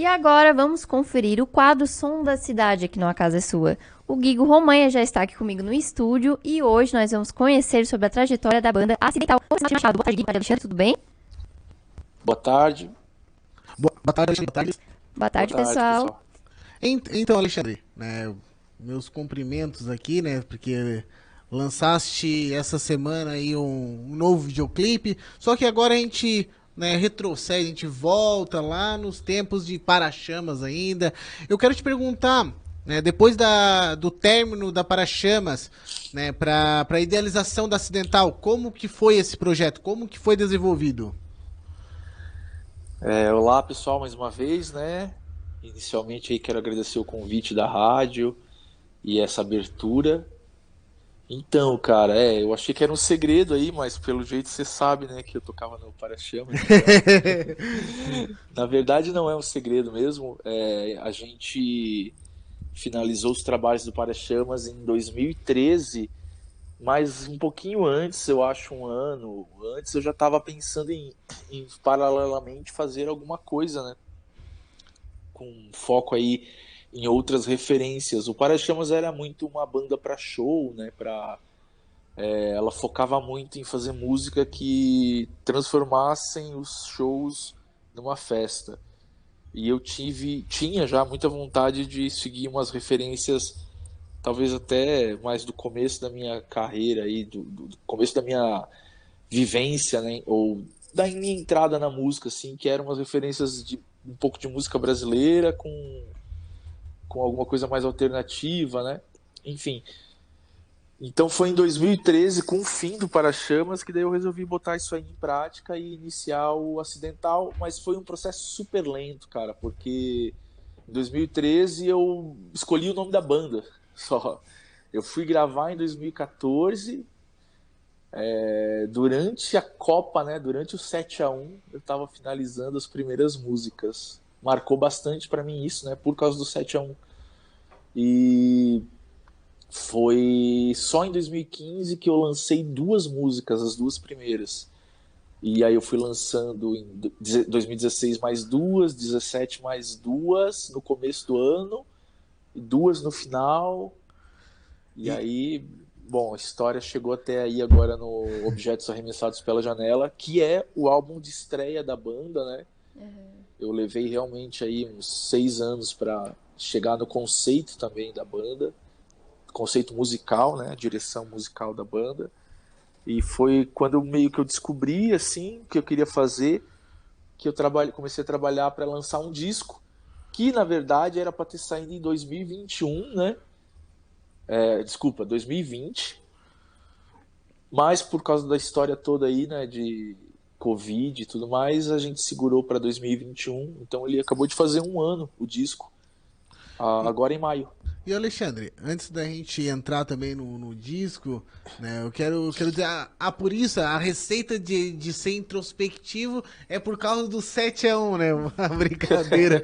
E agora vamos conferir o quadro Som da Cidade aqui no A Casa é Sua. O Guigo Romanha já está aqui comigo no estúdio e hoje nós vamos conhecer sobre a trajetória da banda Acidental. Boa tarde, Guigo. Alexandre, tudo bem? Boa tarde. Boa tarde, Alexandre. Boa tarde. Boa Boa tarde, tarde, pessoal. pessoal. Então, Alexandre, né, meus cumprimentos aqui, né, porque lançaste essa semana aí um novo videoclipe, só que agora a gente, né, retrocede, a gente volta lá nos tempos de Para-Chamas ainda. Eu quero te perguntar, né, depois do término da Para-Chamas, né, para a idealização da Acidental, como que foi esse projeto? Como que foi desenvolvido? Olá, pessoal, mais uma vez, né? Inicialmente aí quero agradecer o convite da rádio e essa abertura. Então, cara, eu achei que era um segredo aí, mas pelo jeito você sabe, né, que eu tocava no Para-Chamas, então, na verdade não é um segredo mesmo. A gente finalizou os trabalhos do Para-Chamas em 2013, mas um pouquinho antes, eu acho um ano antes, eu já estava pensando em paralelamente fazer alguma coisa, né? Com foco aí em outras referências. O Para-Chamas era muito uma banda para show, né? Ela focava muito em fazer música que transformassem os shows numa festa. E eu tinha já muita vontade de seguir umas referências, talvez até mais do começo da minha carreira aí, do começo da minha vivência, né? Ou da minha entrada na música, assim, que eram umas referências de um pouco de música brasileira com alguma coisa mais alternativa, né? Enfim. Então foi em 2013, com o fim do Para-Chamas, que daí eu resolvi botar isso aí em prática e iniciar o Acidental, mas foi um processo super lento, cara, porque em 2013 eu escolhi o nome da banda só. Eu fui gravar em 2014, durante a Copa, né, durante o 7-1, eu estava finalizando as primeiras músicas. Marcou bastante para mim isso, né, por causa do 7-1. E foi só em 2015 que eu lancei duas músicas, as duas primeiras. E aí eu fui lançando em 2016 mais duas, 17 mais duas no começo do ano, e duas no final. E E, aí, bom, a história chegou até aí agora no Objetos Arremessados pela Janela, que é o álbum de estreia da banda, né? Eu levei realmente aí uns 6 anos para chegar no conceito também da banda, conceito musical, né? A direção musical da banda. E foi quando eu descobri assim o que eu queria fazer, que comecei a trabalhar para lançar um disco que na verdade era para ter saído em 2021, né? Desculpa, 2020. Mas por causa da história toda aí, né, de Covid e tudo mais, a gente segurou para 2021. Então ele acabou de fazer um ano, o disco, e, agora em maio. E Alexandre, antes da gente entrar também no disco, né, eu quero dizer, por isso, a receita de ser introspectivo é por causa do 7-1, né? Uma brincadeira.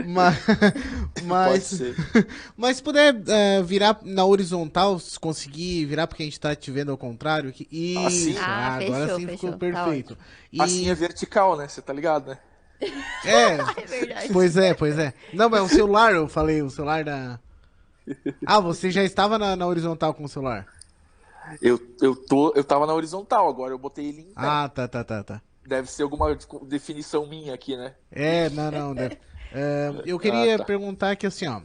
mas, Pode mas, ser. mas se puder virar na horizontal, se conseguir virar, porque a gente tá te vendo ao contrário. Assim, Isso, Ah, agora fechou, sim ficou fechou. Tá perfeito. ótimo. assim é E, vertical, né? Você tá ligado, né? é, É verdade. pois é, pois é. Não, mas o celular, eu falei, o celular da. Ah, você já estava na horizontal com o celular? Eu tava na horizontal, agora eu botei ele em pé. Ah, tá, tá, tá, tá. Deve ser alguma definição minha aqui, né? Não, não, deve. Eu Ah, queria tá. perguntar que assim, ó.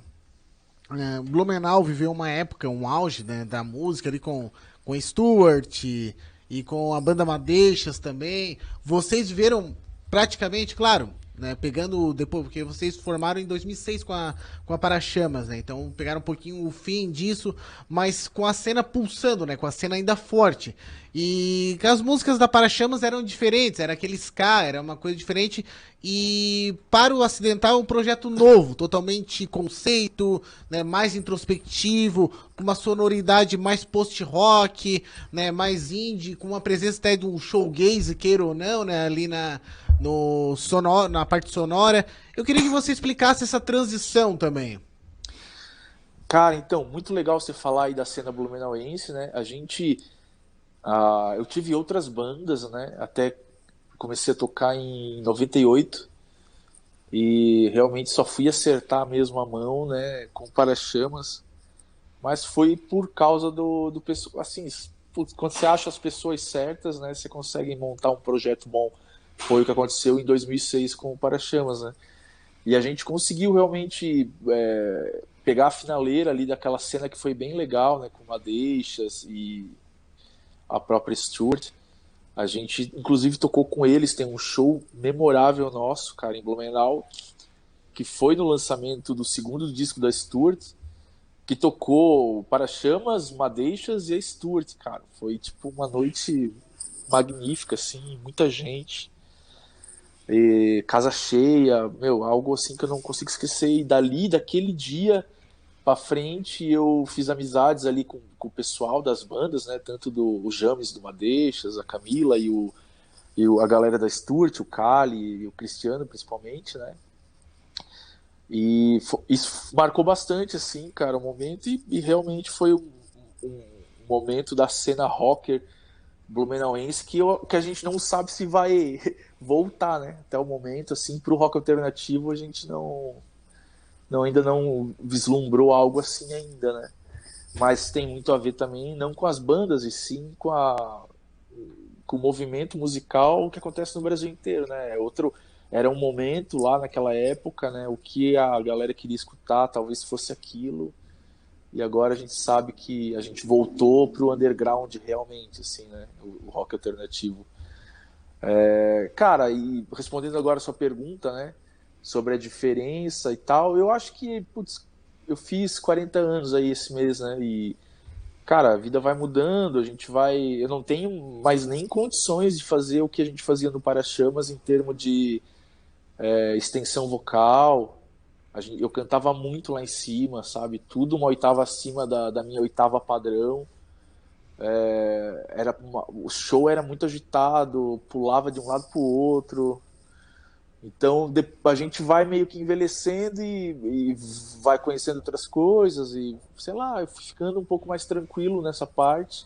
Blumenau viveu uma época, um auge, né, da música ali com Stuart e com a banda Madeixas também. Vocês viveram praticamente, claro, né, pegando depois, porque vocês formaram em 2006 com a Para-Chamas, né? Então pegaram um pouquinho o fim disso, mas com a cena pulsando, né? Com a cena ainda forte. E as músicas da Para-Chamas eram diferentes, era aquele ska, era uma coisa diferente. E para o Acidental é um projeto novo, totalmente conceito, né, mais introspectivo, com uma sonoridade mais post-rock, né, mais indie, com uma presença até de um showgaze, queira ou não, né, ali na parte sonora. Eu queria que você explicasse essa transição também. Cara, então, muito legal você falar aí da cena blumenauense, né? Eu tive outras bandas, né? Até comecei a tocar em 98. e realmente só fui acertar mesmo a mão, né, com o Para-Chamas, mas foi por causa do pessoal, assim, putz, quando você acha as pessoas certas, né, você consegue montar um projeto bom. Foi o que aconteceu em 2006 com o Para-Chamas, né? E a gente conseguiu realmente pegar a finaleira ali daquela cena que foi bem legal, né, com Madeixas e a própria Stuart. A gente, inclusive, tocou com eles, tem um show memorável nosso, cara, em Blumenau, que foi no lançamento do segundo disco da Stuart, que tocou Para-Chamas, Madeixas e a Stuart, cara. Foi, tipo, uma noite magnífica, assim, muita gente, e casa cheia, meu, algo assim que eu não consigo esquecer. E dali, daquele dia pra frente, eu fiz amizades ali com o pessoal das bandas, né? Tanto do o James do Madeixas, a Camila a galera da Stuart, o Cali e o Cristiano, principalmente, né? E isso marcou bastante, assim, cara, o momento. E realmente foi um momento da cena rocker blumenauense que a gente não sabe se vai voltar, né? Até o momento, assim, pro rock alternativo a gente ainda não vislumbrou algo assim ainda, né? Mas tem muito a ver também, não com as bandas, e sim com o movimento musical que acontece no Brasil inteiro, né? Era um momento lá naquela época, né? O que a galera queria escutar, talvez fosse aquilo, e agora a gente sabe que a gente voltou pro underground realmente, assim, né? O rock alternativo. Cara, e respondendo agora a sua pergunta, né? Sobre a diferença e tal, eu acho que, putz, eu fiz 40 anos aí esse mês, né? E, cara, a vida vai mudando, a gente vai. Eu não tenho mais nem condições de fazer o que a gente fazia no Para-Chamas em termos de extensão vocal. Eu cantava muito lá em cima, sabe? Tudo uma oitava acima da minha oitava padrão. O show era muito agitado, pulava de um lado pro outro. Então a gente vai meio que envelhecendo e vai conhecendo outras coisas e, sei lá, eu fui ficando um pouco mais tranquilo nessa parte.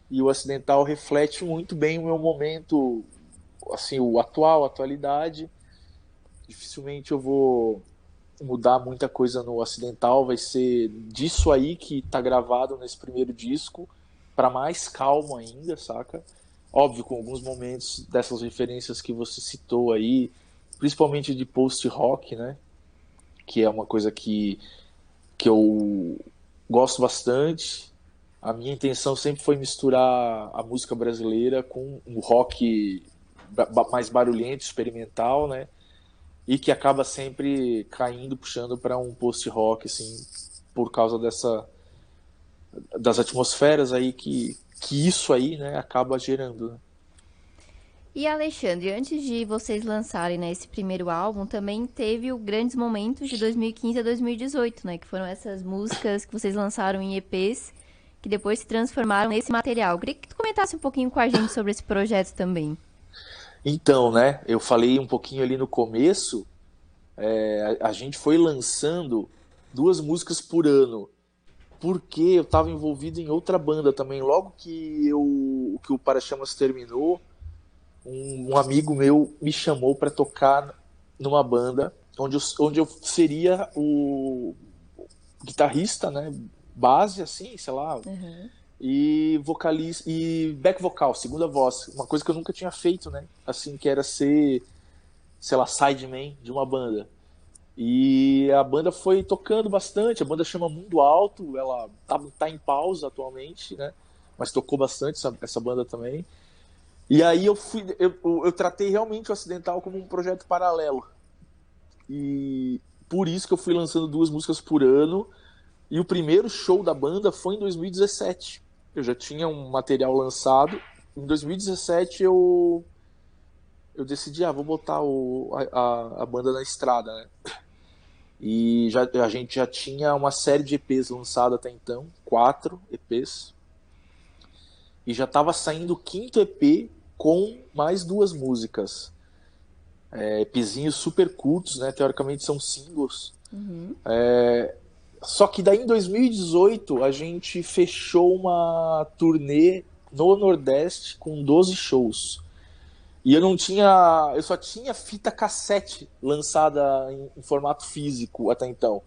E o Acidental reflete muito bem o meu momento, assim, o atual, a atualidade. Dificilmente eu vou mudar muita coisa no Acidental, vai ser disso aí que tá gravado nesse primeiro disco, para mais calmo ainda, saca? Óbvio, com alguns momentos dessas referências que você citou aí, principalmente de post-rock, né? Que é uma coisa que eu gosto bastante. A minha intenção sempre foi misturar a música brasileira com um rock mais barulhento, experimental, né? E que acaba sempre caindo, puxando para um post-rock, assim, por causa das atmosferas aí que isso aí, né, acaba gerando, né? E Alexandre, antes de vocês lançarem, né, esse primeiro álbum, também teve o Grandes Momentos de 2015 a 2018, né? Que foram essas músicas que vocês lançaram em EPs, que depois se transformaram nesse material. Queria que tu comentasse um pouquinho com a gente sobre esse projeto também. Então, né, eu falei um pouquinho ali no começo, a gente foi lançando 2 músicas por ano, porque eu estava envolvido em outra banda também. Logo que o Para-Chamas terminou, um amigo meu me chamou para tocar numa banda onde eu seria o guitarrista, né, base, assim, sei lá, Uhum. e vocalista e back vocal, segunda voz, uma coisa que eu nunca tinha feito, né, assim, que era ser, sei lá, sideman de uma banda. E a banda foi tocando bastante, a banda chama Mundo Alto, ela tá em pausa atualmente, né, mas tocou bastante essa banda também. E aí eu tratei realmente o Acidental como um projeto paralelo. E por isso que eu fui lançando 2 músicas por ano. E o primeiro show da banda foi em 2017. Eu já tinha um material lançado. Em 2017 eu decidi, vou botar a banda na estrada, né? E a gente já tinha uma série de EPs lançada até então, 4 EPs. E já estava saindo o quinto EP com mais 2 músicas. EPzinhos super curtos, né? Teoricamente são singles. Uhum. Só que daí em 2018 a gente fechou uma turnê no Nordeste com 12 shows. E eu só tinha fita cassete lançada em formato físico até então.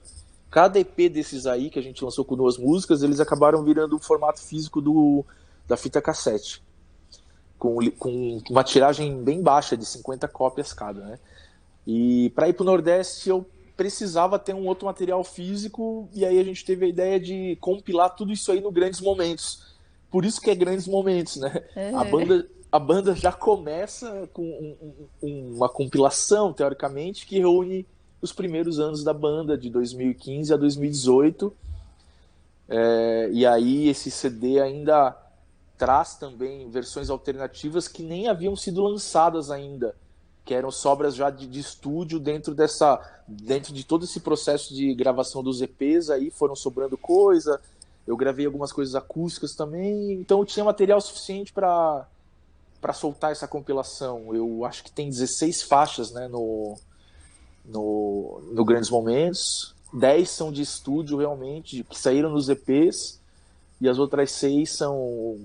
Cada EP desses aí que a gente lançou com 2 músicas, eles acabaram virando o formato físico da fita cassete. Com uma tiragem bem baixa, de 50 cópias cada, né? E para ir pro Nordeste eu precisava ter um outro material físico, e aí a gente teve a ideia de compilar tudo isso aí no Grandes Momentos. Por isso que é Grandes Momentos, né? A banda já começa com uma compilação, teoricamente, que reúne os primeiros anos da banda, de 2015 a 2018. E aí esse CD ainda traz também versões alternativas que nem haviam sido lançadas ainda, que eram sobras já de estúdio dentro de todo esse processo de gravação dos EPs. Aí foram sobrando coisa, eu gravei algumas coisas acústicas também, então eu tinha material suficiente para soltar essa compilação. Eu acho que tem 16 faixas, né, no Grandes Momentos. 10 são de estúdio realmente, que saíram nos EPs, e as outras 6 são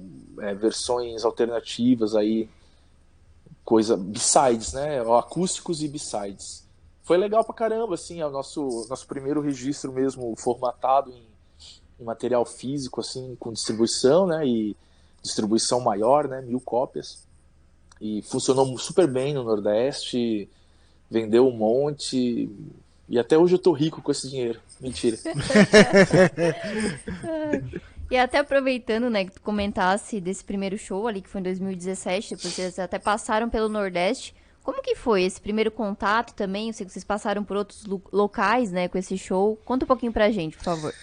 versões alternativas aí, B-sides, né? Acústicos e B-sides. Foi legal pra caramba, assim, é o nosso primeiro registro mesmo formatado em material físico, assim, com distribuição, né? E distribuição maior, né? 1000 cópias. E funcionou super bem no Nordeste, vendeu um monte, e até hoje eu tô rico com esse dinheiro. Mentira. E até aproveitando, né, que tu comentasse desse primeiro show ali, que foi em 2017, depois vocês até passaram pelo Nordeste. Como que foi esse primeiro contato também? Eu sei que vocês passaram por outros locais, né, com esse show. Conta um pouquinho pra gente, por favor.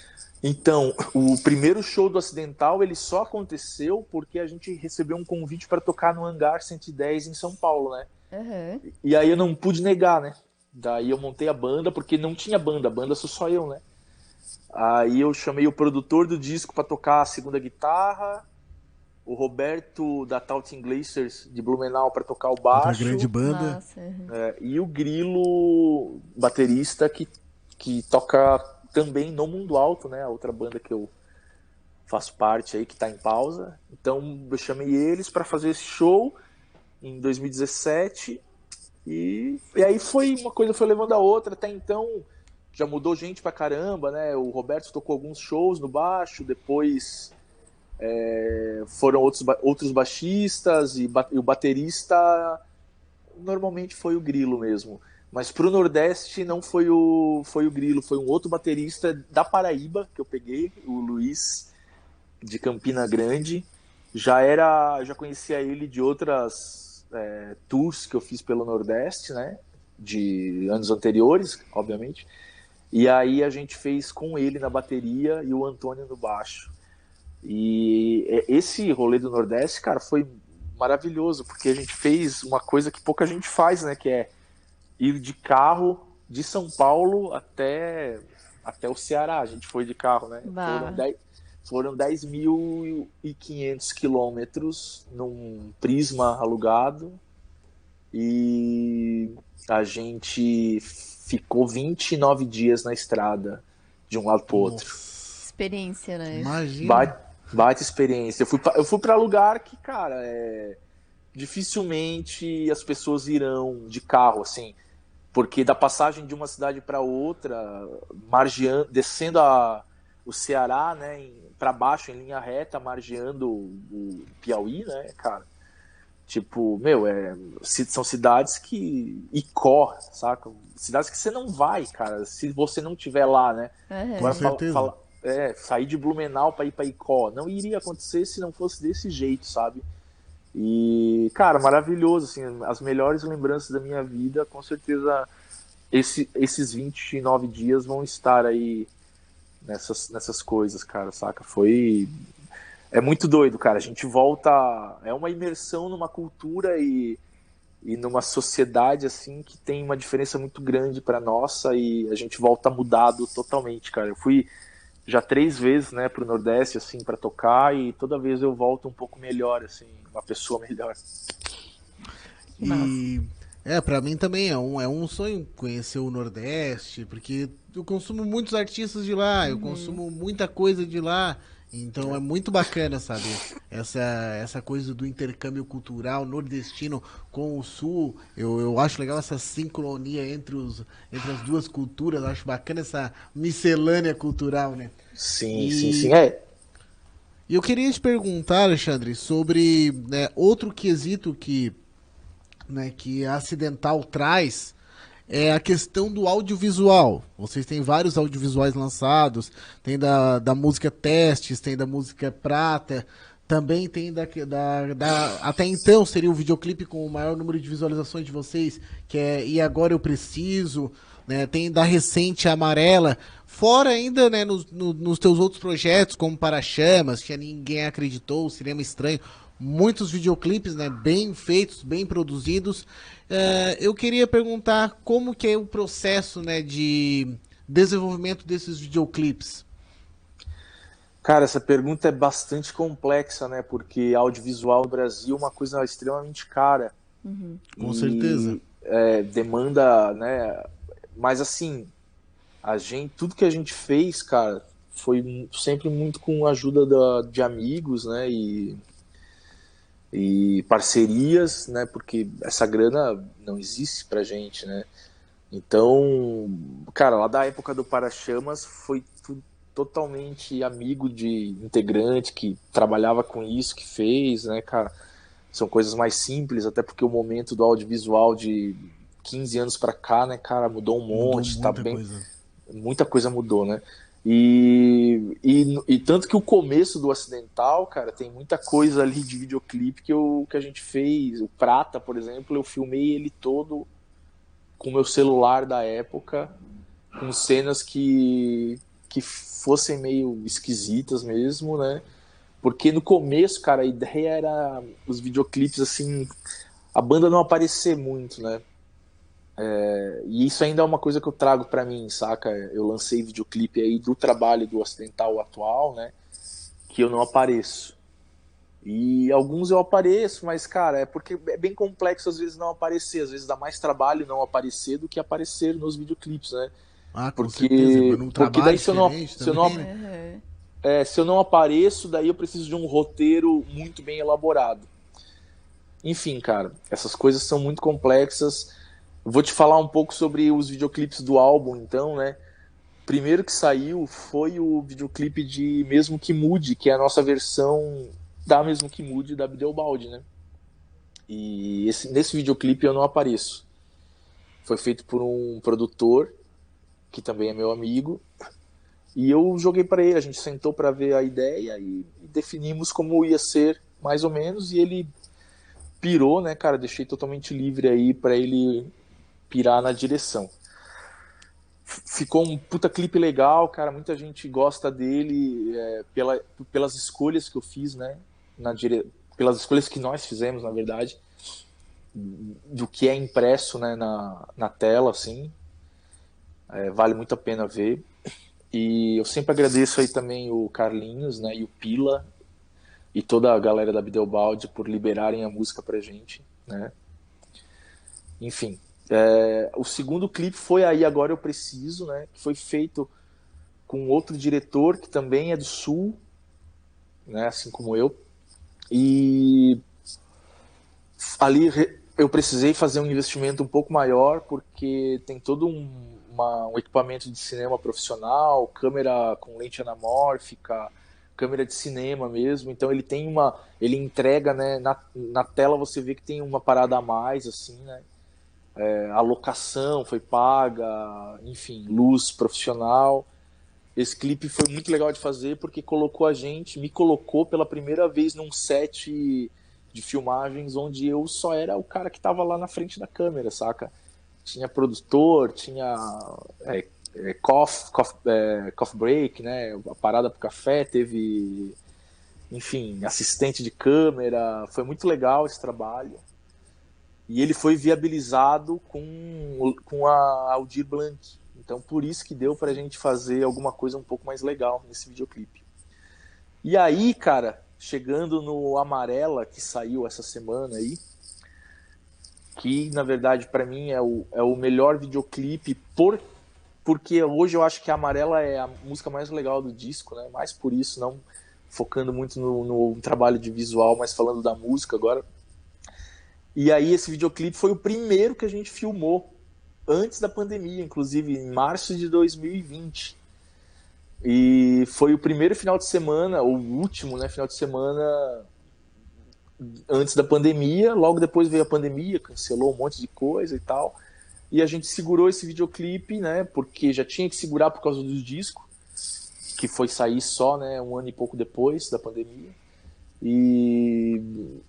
Então, o primeiro show do Acidental, ele só aconteceu porque a gente recebeu um convite para tocar no Hangar 110 em São Paulo, né? Uhum. E aí eu não pude negar, né? Daí eu montei a banda, porque não tinha banda, a banda sou só eu, né? Aí eu chamei o produtor do disco para tocar a segunda guitarra, o Roberto da Taunting Glaciers de Blumenau para tocar o Outra grande baixo, banda. Massa. Uhum. e o Grilo, baterista, que toca também no Mundo Alto, né? A outra banda que eu faço parte aí, que tá em pausa. Então eu chamei eles para fazer esse show em 2017, e aí uma coisa foi levando a outra. Até então já mudou gente pra caramba, né? O Roberto tocou alguns shows no baixo, depois foram outros baixistas, e o baterista normalmente foi o Grilo mesmo. Mas pro Nordeste não foi o Grilo, foi um outro baterista da Paraíba que eu peguei, o Luiz, de Campina Grande. Já conhecia ele de outras tours que eu fiz pelo Nordeste, né? De anos anteriores, obviamente. E aí a gente fez com ele na bateria e o Antônio no baixo. E esse rolê do Nordeste, cara, foi maravilhoso, porque a gente fez uma coisa que pouca gente faz, né? Que é ir de carro de São Paulo até o Ceará. A gente foi de carro, né? Bah. Foram 10.500 quilômetros num Prisma alugado, e a gente ficou 29 dias na estrada, de um lado pro outro. Experiência, né? Imagina. Baita experiência. Eu fui para lugar que, cara, dificilmente as pessoas irão de carro, assim, porque da passagem de uma cidade para outra, descendo o Ceará, né, para baixo em linha reta, margeando o Piauí, né, cara. Tipo, meu, são cidades Icó, saca? Cidades que você não vai, cara, se você não tiver lá, né? Uhum. Com certeza. Sair de Blumenau para ir para Icó. Não iria acontecer se não fosse desse jeito, sabe? E, cara, maravilhoso, assim, as melhores lembranças da minha vida, com certeza esses 29 dias vão estar aí nessas coisas, cara, saca? É muito doido, cara. A gente volta. É uma imersão numa cultura e numa sociedade, assim, que tem uma diferença muito grande pra nossa, e a gente volta mudado totalmente, cara. Eu fui já 3 vezes, né, pro Nordeste, assim, pra tocar, e toda vez eu volto um pouco melhor, assim, uma pessoa melhor. E pra mim também é um sonho conhecer o Nordeste, porque eu consumo muitos artistas de lá, eu consumo muita coisa de lá, Então é muito bacana, sabe? Essa coisa do intercâmbio cultural nordestino com o sul. Eu acho legal essa sincronia entre as duas culturas. Eu acho bacana essa miscelânea cultural, né? Sim, sim, sim. E, e eu queria te perguntar, Alexandre, sobre, né, outro quesito que, né, que a Acidental traz é a questão do audiovisual. Vocês têm vários audiovisuais lançados, tem da música Testes, tem da música Prata, também tem até então seria o videoclipe com o maior número de visualizações de vocês, que é E Agora Eu Preciso, né? Tem da recente Amarela, fora ainda, né, nos teus outros projetos, como Para-Chamas, que Ninguém Acreditou, Cinema Estranho, muitos videoclipes, né, bem feitos, bem produzidos. Eu queria perguntar como que é o processo, né, de desenvolvimento desses videoclipes. Cara, essa pergunta é bastante complexa, né? Porque audiovisual no Brasil é uma coisa extremamente cara Com certeza. e demanda, né? Mas assim, tudo que a gente fez, cara, foi sempre muito com a ajuda de amigos, né? E parcerias, né? Porque essa grana não existe pra gente, né? Então, cara, lá da época do Para-Chamas foi tudo totalmente amigo de integrante que trabalhava com isso, que fez, né, cara? São coisas mais simples, até porque o momento do audiovisual de 15 anos pra cá, né, cara, mudou um Mudou monte, tá muita bem, coisa. muita coisa mudou, né? E tanto que o começo do Acidental, cara, tem muita coisa ali de videoclipe que a gente fez. O Prata, por exemplo, eu filmei ele todo com o meu celular da época, com cenas que fossem meio esquisitas mesmo, né? Porque no começo, cara, a ideia era os videoclipes, assim, a banda não aparecer muito, né? E isso ainda é uma coisa que eu trago pra mim, saca? Eu lancei videoclipe aí do trabalho do Acidental atual, né? Que eu não apareço. E alguns eu apareço, mas, cara, é porque é bem complexo às vezes não aparecer. Às vezes dá mais trabalho não aparecer do que aparecer nos videoclipes, né? Ah, com certeza. Num Porque trabalho daí diferente também, né? se eu não apareço, daí eu preciso de um roteiro muito bem elaborado. Enfim, cara, essas coisas são muito complexas. Vou te falar um pouco sobre os videoclipes do álbum, então, né? Primeiro que saiu foi o videoclipe de Mesmo Que Mude, que é a nossa versão da Mesmo Que Mude da Bideobaldi, né? E nesse videoclipe eu não apareço. Foi feito por um produtor, que também é meu amigo, e eu joguei para ele, a gente sentou para ver a ideia e definimos como ia ser, mais ou menos, e ele pirou, né, cara? Deixei totalmente livre aí para ele pirar na direção. Ficou um puta clipe legal, cara. Muita gente gosta dele pelas escolhas que eu fiz, né? Pelas escolhas que nós fizemos, na verdade, do que é impresso, né, na tela, assim. Vale muito a pena ver. E eu sempre agradeço aí também o Carlinhos, né, e o Pila e toda a galera da Bideobaldi por liberarem a música pra gente, né? Enfim, o segundo clipe foi aí Agora Eu Preciso, né, que foi feito com outro diretor que também é do Sul, né, assim como eu. E ali eu precisei fazer um investimento um pouco maior porque tem todo um equipamento de cinema profissional, câmera com lente anamórfica, câmera de cinema mesmo. Então ele entrega, né, na tela você vê que tem uma parada a mais, assim, né? A locação foi paga, enfim, luz profissional. Esse clipe foi muito legal de fazer porque me colocou pela primeira vez num set de filmagens onde eu só era o cara que estava lá na frente da câmera, saca? Tinha produtor, tinha coffee break, né? A parada pro café, teve, enfim, assistente de câmera. Foi muito legal esse trabalho. E ele foi viabilizado com a Aldir Blanc. Então, por isso que deu pra gente fazer alguma coisa um pouco mais legal nesse videoclipe. E aí, cara, chegando no Amarela, que saiu essa semana aí, que na verdade pra mim é o melhor videoclipe, porque hoje eu acho que a Amarela é a música mais legal do disco, né? Mais por isso, não focando muito no trabalho de visual, mas falando da música agora. E aí esse videoclipe foi o primeiro que a gente filmou antes da pandemia, inclusive em março de 2020. E foi o primeiro final de semana, ou o último, né, final de semana antes da pandemia. Logo depois veio a pandemia, cancelou um monte de coisa e tal. E a gente segurou esse videoclipe, né, porque já tinha que segurar por causa do disco, que foi sair só, né, um ano e pouco depois da pandemia, e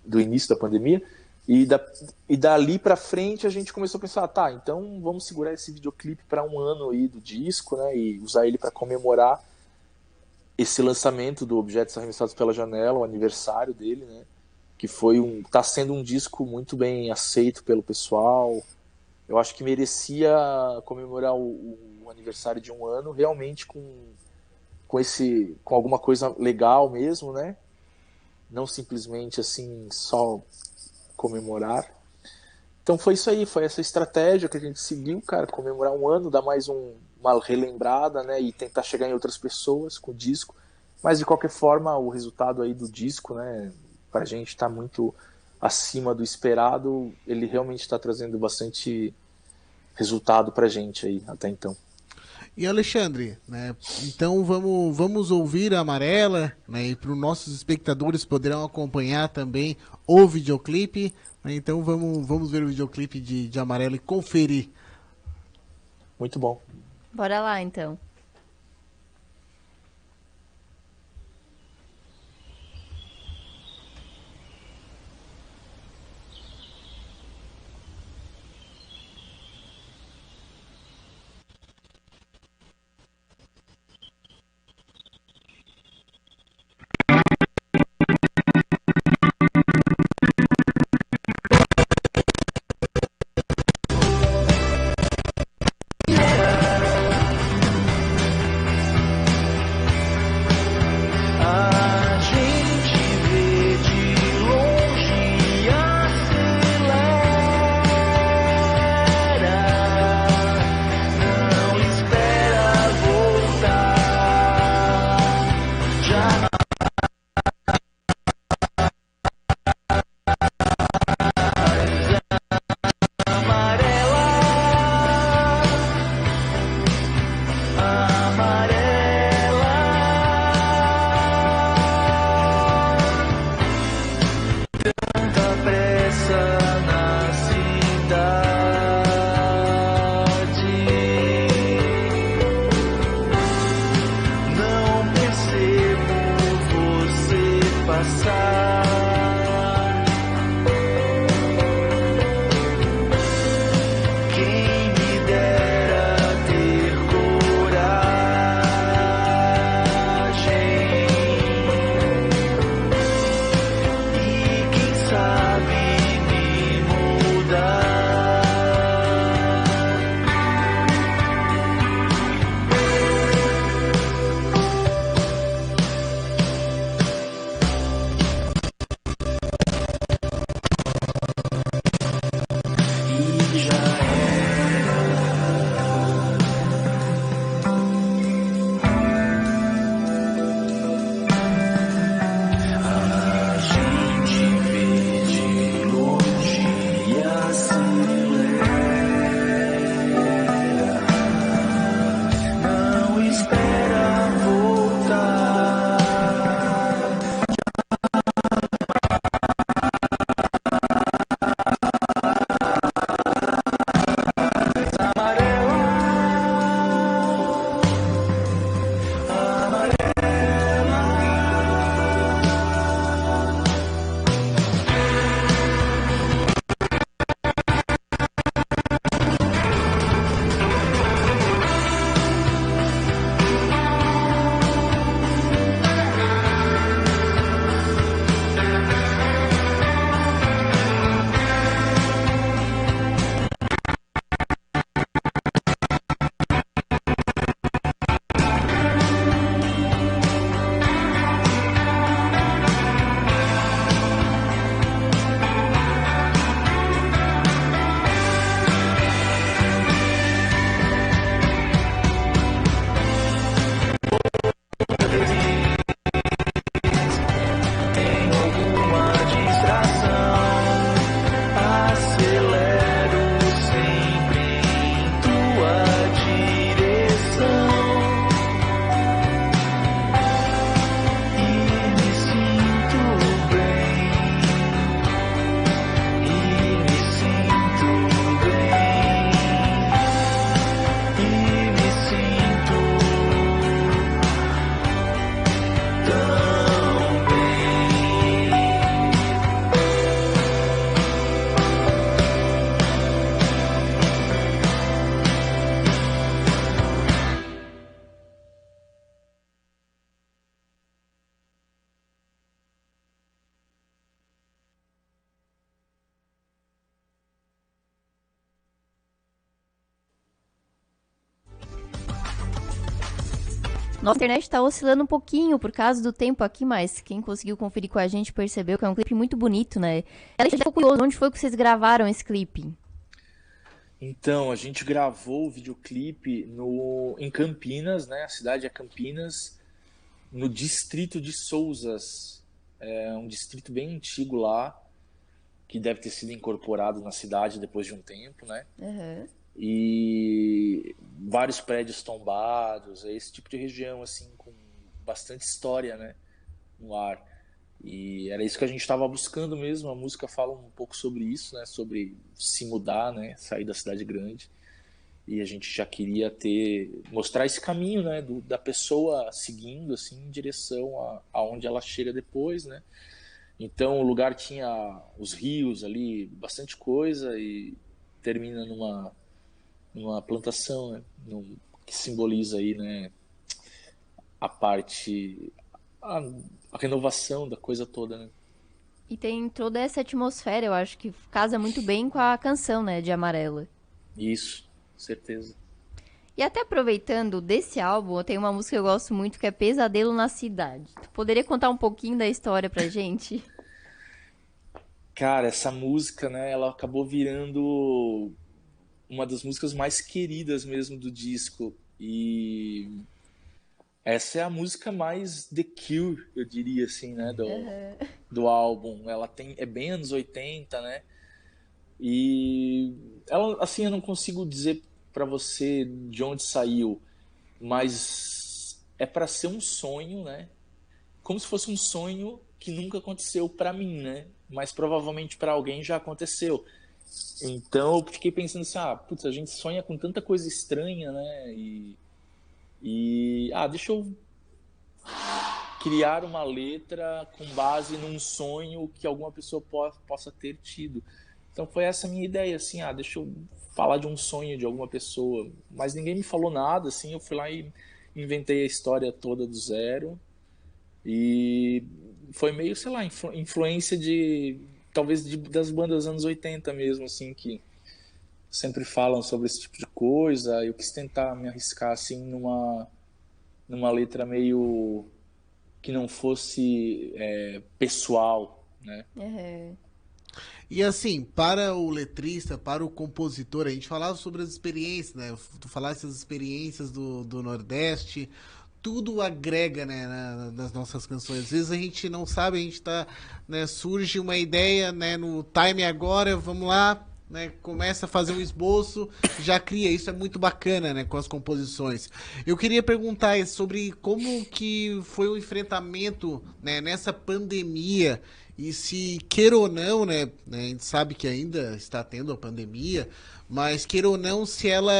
do início da pandemia. E dali pra frente a gente começou a pensar, tá, então vamos segurar esse videoclipe para um ano aí do disco, né, e usar ele para comemorar esse lançamento do Objetos Arremessados pela Janela, o aniversário dele, né, que tá sendo um disco muito bem aceito pelo pessoal. Eu acho que merecia comemorar o aniversário de um ano realmente com alguma coisa legal mesmo, né, não simplesmente assim só comemorar. Então foi isso aí, foi essa estratégia que a gente seguiu, cara, comemorar um ano, dar mais uma relembrada, né, e tentar chegar em outras pessoas com o disco. Mas de qualquer forma, o resultado aí do disco, né, pra gente tá muito acima do esperado. Ele realmente tá trazendo bastante resultado pra gente aí até então. E Alexandre, né? Então vamos ouvir a Amarela, né? E para os nossos espectadores poderão acompanhar também o videoclipe. Né? Então vamos ver o videoclipe de Amarela e conferir. Muito bom. Bora lá, então. Nossa internet tá oscilando um pouquinho por causa do tempo aqui, mas quem conseguiu conferir com a gente percebeu que é um clipe muito bonito, né? Ela já ficou curioso, onde foi que vocês gravaram esse clipe? Então, a gente gravou o videoclipe em Campinas, né? A cidade é Campinas, no distrito de Sousas. É um distrito bem antigo lá, que deve ter sido incorporado na cidade depois de um tempo, né? Aham. E vários prédios tombados, é esse tipo de região, assim, com bastante história, né? No ar. E era isso que a gente estava buscando mesmo. A música fala um pouco sobre isso, né? Sobre se mudar, né? Sair da cidade grande. E a gente já queria mostrar esse caminho, né? Da pessoa seguindo, assim, em direção aonde ela chega depois, né? Então o lugar tinha os rios ali, bastante coisa, e termina numa plantação, né? Que simboliza aí, né? A parte, a, a renovação da coisa toda, né? E tem toda essa atmosfera, eu acho que casa muito bem com a canção, né, de Amarela. Isso, certeza. E até aproveitando desse álbum, eu tenho uma música que eu gosto muito que é Pesadelo na Cidade. Tu poderia contar um pouquinho da história pra gente? Cara, essa música, né, ela acabou virando uma das músicas mais queridas mesmo do disco. E essa é a música mais The Cure, eu diria assim, né, do álbum. Ela é bem anos 80, né? E ela, assim, eu não consigo dizer pra você de onde saiu, mas é pra ser um sonho, né? Como se fosse um sonho que nunca aconteceu pra mim, né? Mas provavelmente pra alguém já aconteceu. Então eu fiquei pensando assim, putz, a gente sonha com tanta coisa estranha, né? Deixa eu criar uma letra com base num sonho que alguma pessoa possa ter tido. Então foi essa a minha ideia, assim, deixa eu falar de um sonho de alguma pessoa. Mas ninguém me falou nada, assim, eu fui lá e inventei a história toda do zero. E foi meio, sei lá, influência talvez das bandas anos 80 mesmo, assim, que sempre falam sobre esse tipo de coisa. Eu quis tentar me arriscar, assim, numa letra meio que não fosse pessoal, né? Aham. E assim, para o letrista, para o compositor, a gente falava sobre as experiências, né? Tu falaste as experiências do Nordeste, tudo agrega, né, nas nossas canções. Às vezes a gente não sabe, a gente tá, né, surge uma ideia, né, no time agora, vamos lá, né, começa a fazer um esboço, já cria, isso é muito bacana, né, com as composições. Eu queria perguntar sobre como que foi o enfrentamento, né, nessa pandemia e se queira ou não, né, a gente sabe que ainda está tendo a pandemia, mas queira ou não, se ela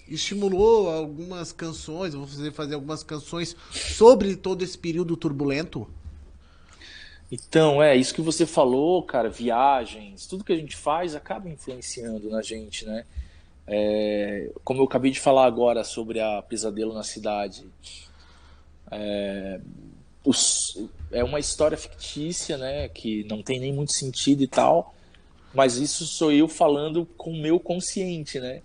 estimulou algumas canções, eu vou fazer algumas canções sobre todo esse período turbulento. Então, isso que você falou, cara, viagens, tudo que a gente faz acaba influenciando na gente, né? Como eu acabei de falar agora sobre a Pesadelo na Cidade, é uma história fictícia, né? Que não tem nem muito sentido e tal, mas isso sou eu falando com o meu consciente, né?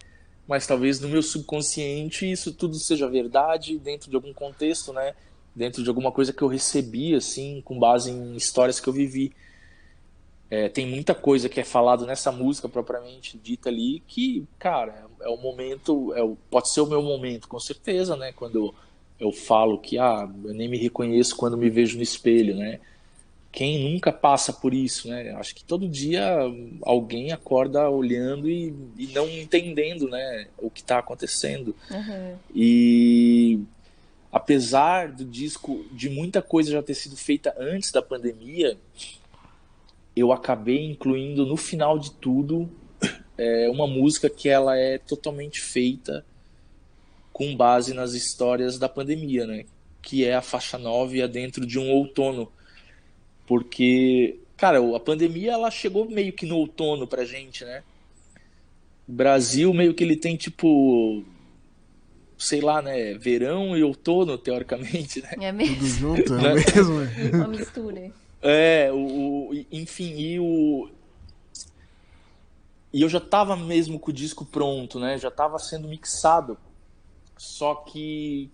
Mas talvez no meu subconsciente isso tudo seja verdade dentro de algum contexto, né? Dentro de alguma coisa que eu recebi, assim, com base em histórias que eu vivi. Tem muita coisa que é falado nessa música propriamente dita ali que, cara, é o momento, pode ser o meu momento, com certeza, né? Quando eu falo que, eu nem me reconheço quando me vejo no espelho, né? Quem nunca passa por isso, né? Acho que todo dia alguém acorda olhando e não entendendo, né, o que está acontecendo. Aham. E apesar do disco, de muita coisa já ter sido feita antes da pandemia, eu acabei incluindo no final de tudo uma música que ela é totalmente feita com base nas histórias da pandemia, né? Que é a faixa 9 dentro de um outono. Porque, cara, a pandemia ela chegou meio que no outono pra gente, né? O Brasil meio que ele tem tipo, sei lá, né, verão e outono teoricamente, né? É Tudo mesmo? junto, é o Né? mesmo. Uma mistura. Enfim, e eu já tava mesmo com o disco pronto, né? Já tava sendo mixado. Só que,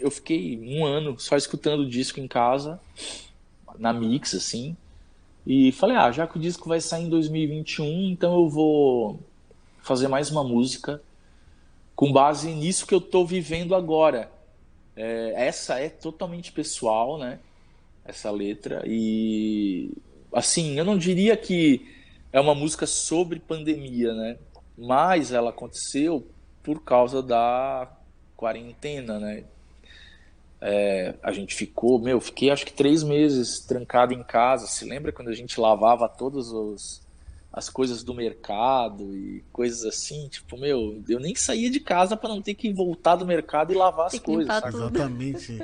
eu fiquei um ano só escutando o disco em casa, na Mix, assim, e falei, já que o disco vai sair em 2021, então eu vou fazer mais uma música com base nisso que eu tô vivendo agora. Essa é totalmente pessoal, né? Essa letra. E, assim, eu não diria que é uma música sobre pandemia, né? Mas ela aconteceu por causa da quarentena, né? A gente fiquei acho que 3 meses trancado em casa. Se lembra quando a gente lavava as coisas do mercado e coisas assim? Tipo, eu nem saía de casa para não ter que voltar do mercado e lavar as Tem que coisas, limpar sabe? tudo. Exatamente.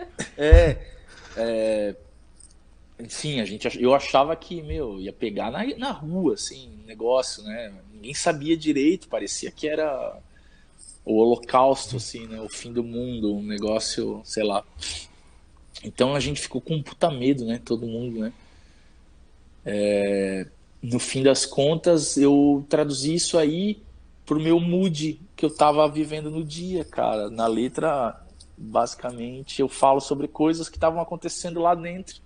Enfim, eu achava que, ia pegar na rua, assim, negócio, né? Ninguém sabia direito, parecia que era o holocausto, assim, né? O fim do mundo, um negócio, sei lá. Então a gente ficou com um puta medo, né? Todo mundo, né? No fim das contas, eu traduzi isso aí pro meu mood que eu tava vivendo no dia, cara. Na letra, basicamente, eu falo sobre coisas que estavam acontecendo lá dentro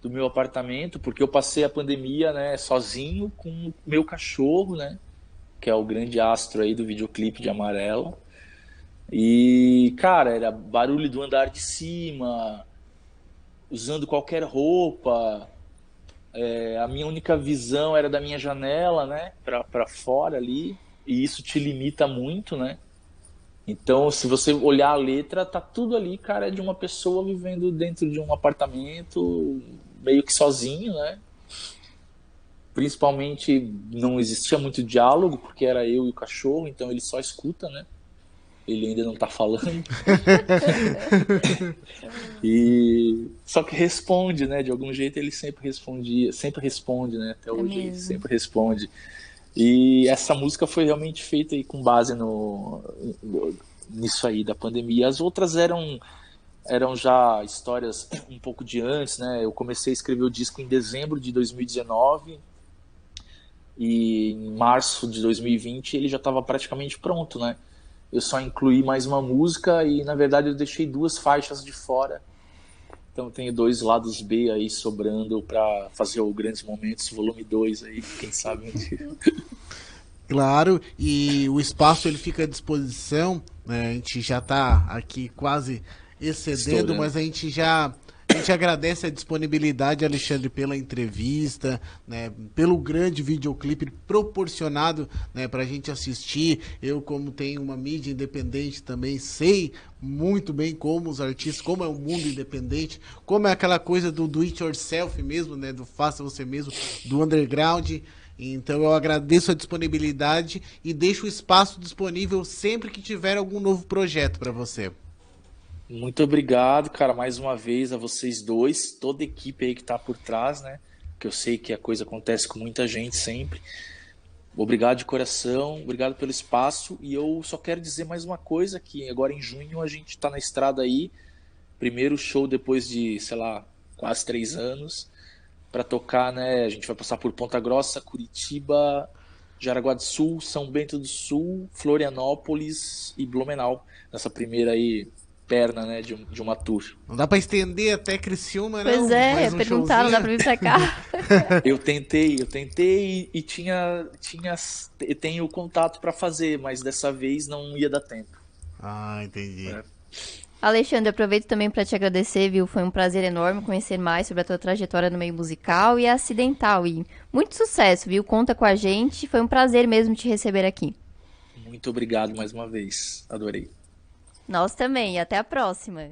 do meu apartamento, porque eu passei a pandemia, né, sozinho com o meu cachorro, né, que é o grande astro aí do videoclipe de Amarela. E, cara, era barulho do andar de cima, usando qualquer roupa. A minha única visão era da minha janela, né, para fora ali, e isso te limita muito, né? Então, se você olhar a letra, tá tudo ali, cara, é de uma pessoa vivendo dentro de um apartamento, meio que sozinho, né? Principalmente não existia muito diálogo, porque era eu e o cachorro, então ele só escuta, né? Ele ainda não tá falando. E só que responde, né? De algum jeito ele sempre responde, né? Até É hoje ele mesmo. sempre responde. E essa música foi realmente feita aí com base nisso aí da pandemia. As outras eram já histórias um pouco de antes, né? Eu comecei a escrever o disco em dezembro de 2019 e em março de 2020 ele já estava praticamente pronto, né? Eu só incluí mais uma música e, na verdade, eu deixei 2 faixas de fora. Então tenho 2 lados B aí sobrando para fazer o Grandes Momentos, volume 2 aí, quem sabe um dia. Claro, e o espaço ele fica à disposição, né? A gente já está aqui quase excedendo, Estourando. mas a gente agradece a disponibilidade, Alexandre, pela entrevista, né? Pelo grande videoclipe proporcionado, né, para a gente assistir. Eu, como tenho uma mídia independente também, sei muito bem como os artistas, como é o mundo independente, como é aquela coisa do it yourself mesmo, né? Do faça você mesmo, do underground. Então eu agradeço a disponibilidade e deixo o espaço disponível sempre que tiver algum novo projeto para você. Muito obrigado, cara, mais uma vez a vocês dois, toda a equipe aí que tá por trás, né? Que eu sei que a coisa acontece com muita gente sempre. Obrigado de coração, obrigado pelo espaço. E eu só quero dizer mais uma coisa, que agora em junho a gente tá na estrada aí, primeiro show depois de, sei lá, quase 3 anos, para tocar, né? A gente vai passar por Ponta Grossa, Curitiba, Jaraguá do Sul, São Bento do Sul, Florianópolis e Blumenau, nessa primeira aí perna, né, de uma tour. Não dá para estender até Criciúma, Pois não? é, Mais um perguntaram, dá showzinho? pra vir pra cá? Eu tentei e tenho contato para fazer, mas dessa vez não ia dar tempo. Ah, entendi. É. Alexandre, aproveito também para te agradecer, viu? Foi um prazer enorme conhecer mais sobre a tua trajetória no meio musical e acidental. E muito sucesso, viu? Conta com a gente. Foi um prazer mesmo te receber aqui. Muito obrigado mais uma vez. Adorei. Nós também. E até a próxima.